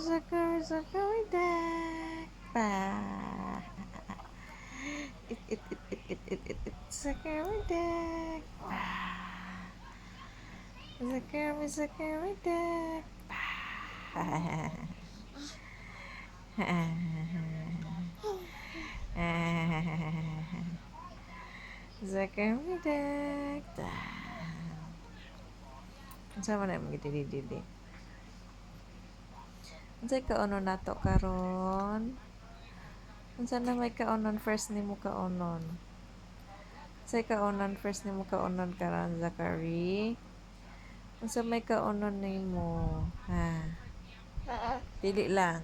Zachary, Zachary, Duck. Bah. Zachary, Duck. Bah. Zachary, Duck. Bah. Zachary, Duck. Sama na mga didi. Unsay kaonon nato karon? Unsa na may kaonon first nimo kaonon? Unsay kaonon first nimo kaonon karon, Zachary? Unsa may kaonon nimo? Ha? Pili lang.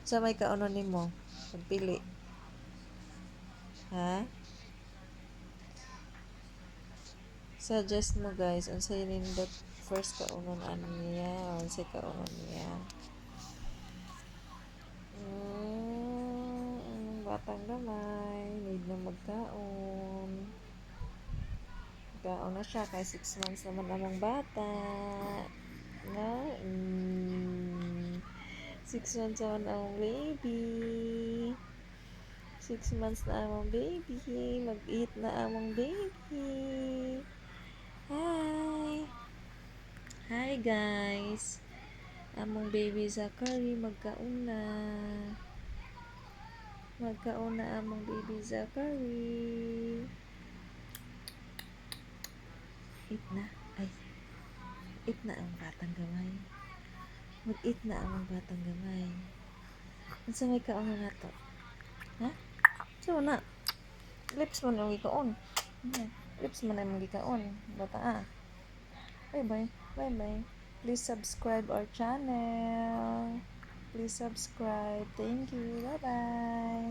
Unsa may kaonon nimo? Pagpili. Ha? Suggest mo guys, unsay nindot first kaonon niya o unsay kaonon niya? Batang gamay, need na magkaon. Magkaon na siya, kay 6 months naman among bata. Na, 6 months naman among baby. 6 months na among baby. Mag-eat na among baby. Hi! Hi guys! Among baby Zachary, magkaon na. Magkaon na among baby Zachary. Eat na. Ay, eat na ang batang gamay. Mag-eat na ang batang gamay. Unsa may kaon na to? Ha? So na. Lips mo na gikaon. Lips mo na gikaon. Bata ah. Bye-bye. Bye-bye. Please subscribe our channel. Please subscribe. Thank you. Bye-bye.